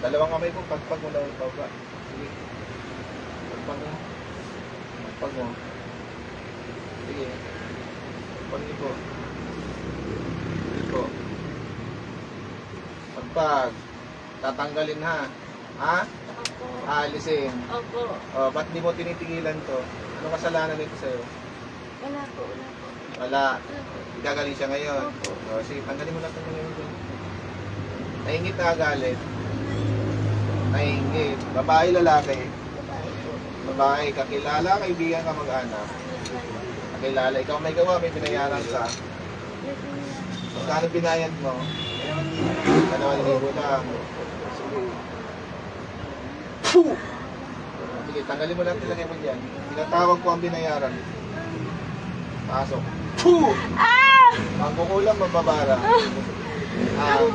Dalawang kamay po, pagpag mo daw ito ba? Sige. Pagpag mo. Pagpag mo. Sige. Pagpag niyo po. Sige po. Pagpag. Tatanggalin ha. Ha? Opo. Aalisin. Opo. O, ba't di mo tinitigilan to? Anong kasalanan nito sa'yo? Wala po, wala po. Wala. Wala po. Gagaling siya ngayon. Opo. O, sige, tanggalin mo lang ito ngayon. Naingit na galit. Naingit. Babae, lalaki. Babae po. Babae, kakilala, kaibigan ka, mag-anak. Kakilala, ikaw may gawa, may binayaran ka. Magkano binayad mo? 2,000 lang. Sige. Puh! Sige, tanggalin mo lang tilagay mo dyan. Tinatawag ko ang binayaran. Pasok. Puh! Mangkukulam, mababara.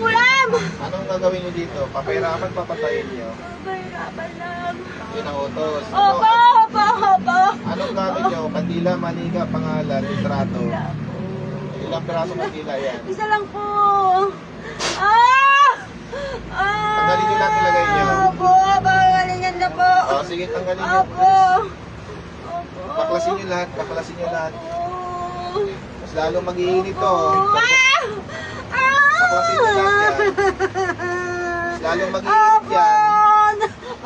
Ulam! Anong gagawin nyo dito? Papahirapan, papatayin nyo. Mahirapan lang. Yun ang utos. Opo, opo, opo. Anong gamit nyo? Kandila, manika, pangalan, litrato. Ilang piraso kandila yan? Isa lang po. Ah! Tanggalin nyo lahat nilagay nyo. Opo, galingan na po. O, sige, tanggalin nyo. Opo. Opo. Baklasin nyo lahat, baklasin nyo lahat. Opo. Mas lalo mag-iinit to. Baklasin nyo lahat yan. Mas lalo mag-iinit yan.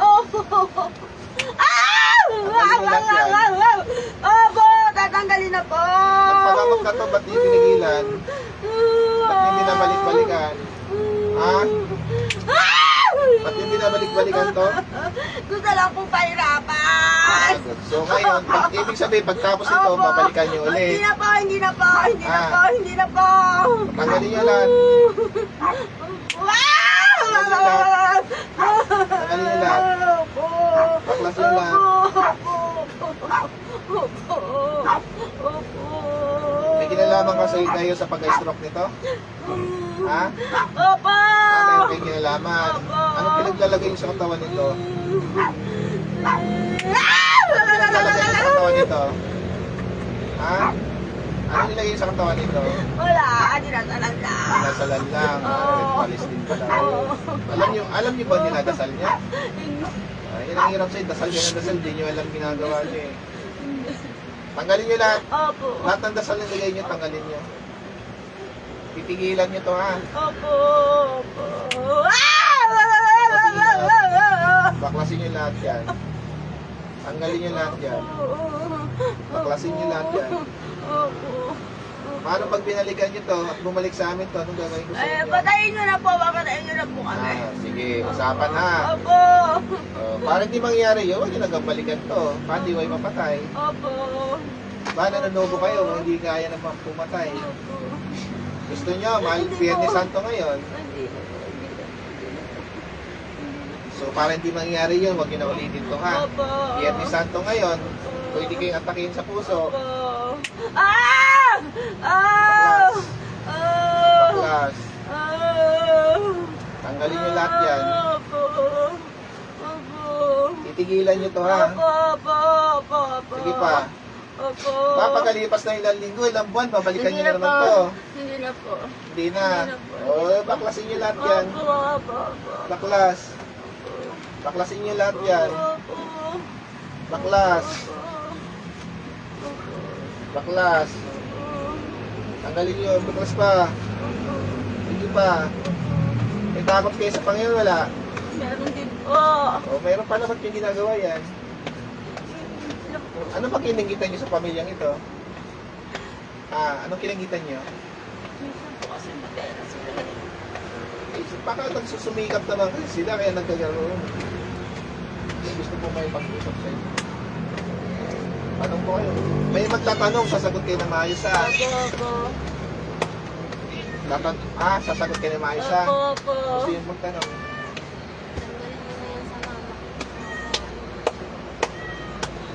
Opo. Tanggalin nyo lahat yan. Opo, tatanggalin na po. Ang pagamot na to, ba't di tinigilan? Ba't hindi na balik-balikan? Ha? Ba't hindi na balik-balikan to? Gusto lang pong pahirapan. So ngayon, ibig sabihin, pagtapos ito, Opo. babalikan nyo ulit. Hindi na po, hindi na po, hindi na po, hindi na po. Tanggalin nyo lahat. Wow! Tanggalin nyo lahat. Opo. Baklasin nyo lahat. Opo. Opo. May kinalaman ka kayo sa pag-stroke nito? Ha? Opo. Meron kayong kinalaman. Anong pinaglalagay nyo sa katawan nito? Pinaglalagay nyo sa katawan nito? Ha? Ano nilagay nyo sa katawan nito? Wala, dinasalan lang. Dinasalan lang. Palis din pala. Alam nyo ba dinadasal niya? Yan ang hirap sa'yo. Dasal niya ng dasal. Di nyo alam ginagawa niya eh. Tanggalin nyo lahat. Opo. Lahat ng dasal na nilagay nyo, tanggalin nyo. Titigilan nyo to ha. Opo. Opo. Baklasin nyo lahat yan. Tanggalin nyo lahat yan. Baklasin nyo lahat yan. Opo. Paano pag binalikan nyo to at bumalik sa amin to, anong gagawin ko sa Eh, inyo? patayin nyo na po, papatayin nyo na po kami. Sige, usapan ha. Opo. Para hindi mangyari yun, huwag nyo nagabalikan to. Paano di kayo mapatay? Opo. Ba, nanonobo kayo kung hindi kaya naman pumatay. Opo. Gusto nyo, mahal Biyernes Santo ngayon. Hindi. So, para hindi mangyari yun, huwag nyo na ulitin to ha. Opo. Biyernes Santo ngayon, pwede kayong atakin sa puso. Opo. Ah! Ah! Ah! Baklas. Ah! Tanggalin nyo lahat yan. Opo. Opo. Titigilan nyo to ha. Opo, opo, opo, opo. Sige pa. Opo. Papagalipas na ilang linggo, ilang buwan, babalikan nyo Hindi na naman to. Hindi na po. Hindi na. Hindi na po. Baklasin nyo lahat yan. Opo, opo, opo. Baklas. Baklasin nyo lahat yan. Opo. Baklas. Opo. Baklas. Tanggalin nyo. Baklas pa. Sige pa. May takot kayo sa Panginoon, wala? Meron din po. Mayroon pa naman yung ginagawa yan. Ano ba kinanggitan nyo sa pamilyang ito? Anong kinanggitan nyo? Minsan po kasi matera sila. Baka nagsusumikap naman kasi sila kaya nagkagaroon. Gusto po may pag-usap sa inyo. Tanong po kayo. May magtatanong, sasagot kayo ng maayos ha. Opo, opo. Sasagot kayo ng maayos ha. Opo, opo. Gusto yung magtanong.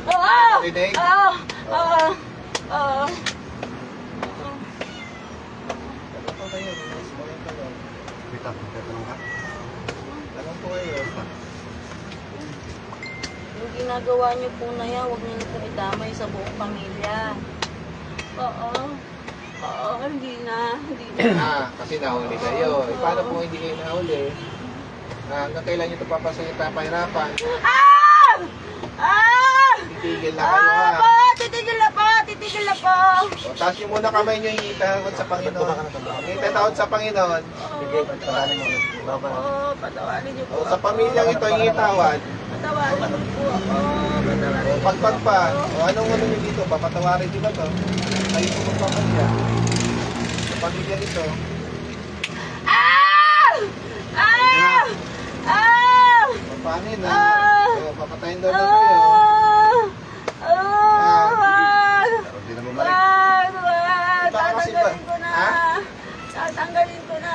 Ah! Rinig? Ah! Ah! Ah! Tanong po kayo. Mas mo yung tanong. Wait lang, magtatanong ka? Tanong po kayo. Yung ginagawa niyo po na yan, huwag niyo na po idamay sa buong pamilya. Oo. Oo, hindi na. Hindi na. Kasi nahuli kayo. Paano po hindi kayo nahuli? Hanggang kailan nyo ito papahirapan? Ah! Ah! Titigil na kayo ha. Po! Titigil na po! Titigil na po! O, taas nyo muna kamay nyo, hingitawad sa Panginoon. Hingitawad sa Panginoon. Oo, patawarin niyo po. O, sa pamilyang ito, hingitawad. Patawarin niyo po ako. Patawarin niyo po Pagpag pa. ako. O, anong ano nyo dito? Papatawarin nyo ba to? Kayo po magpapalya. Sa pamilya nito. Ah! Ah! Ah! Papanin na. Ah! O, papatayin daw na kayo. Hindi na bumalik. Wag! Baka kasi ba- Tatanggalin ko na. Ha? Tatanggalin ko na.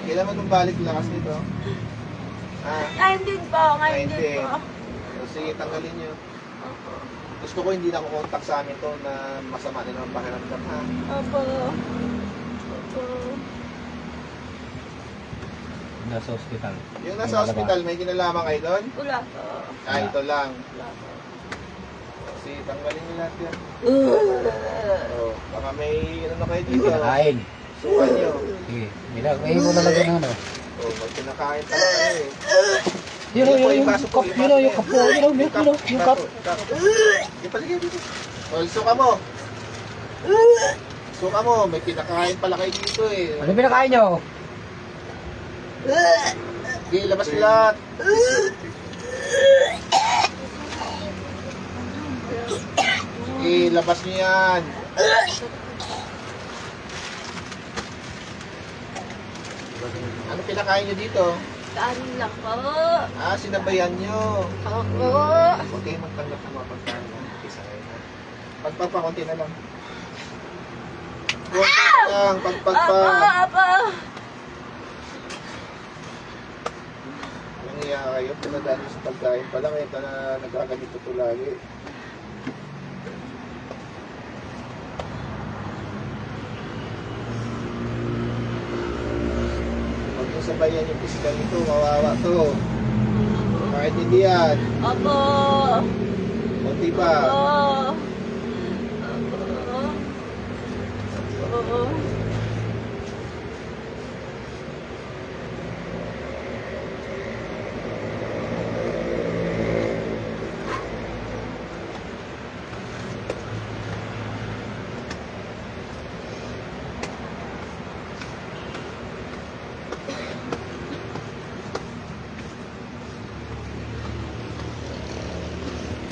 Kailan mo itong balik lakas nito? Ngayon din po, ngayon din 19. po. O, sige, tanggalin nyo. Gusto ko hindi na kukontak sa amin to na masama din ang pakiramdam ha. Opo. Opo. Nasa ospital. Yung nasa hospital, may kinalaman kayo doon? Wala po. Ito lang. Wala po. Sige, tanggalin nyo lahat yan. O, baka may ano na kayo dito. Pinakain. Sukan nyo. Sige. May mo na lang ng ano. O, may pinakain pala kayo eh. Yun o, yung cup. Yun o, yung cup. Yun o, yung cup. Yung paligay dito. O, suka mo. Suka mo, may pinakain pala kayo dito eh. Ano pinakain nyo? Sige, labas nyo lahat. Sige, labas nyo yan. Ano pinakain nyo dito? Kanin lang po. Sinabayan nyo. Opo. Huwag kayo magtanggap ng mga pagkain ng isa kayo. Pagpapakunti na lang. Kunti lang, pagpagpa. Opo. Nangiya kayo, pinadaan nyo sa pagkain pa lang. Ito na nagkaganito ito lagi. Huwag nyo sabayan yung physical nito, mawawa to. Kahit hindi yan, Opo. kunti pa. Opo. Opo.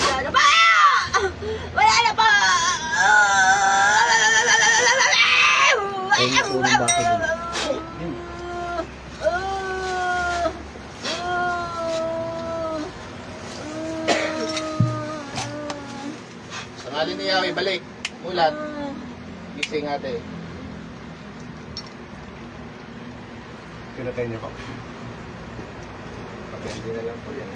Wala na pa! Wala na pa! Ay, unang bakit Sangali ni Yahweh, balik. Mulat. Gising ate. Pinatay niyo ko. Hindi na lang po yan.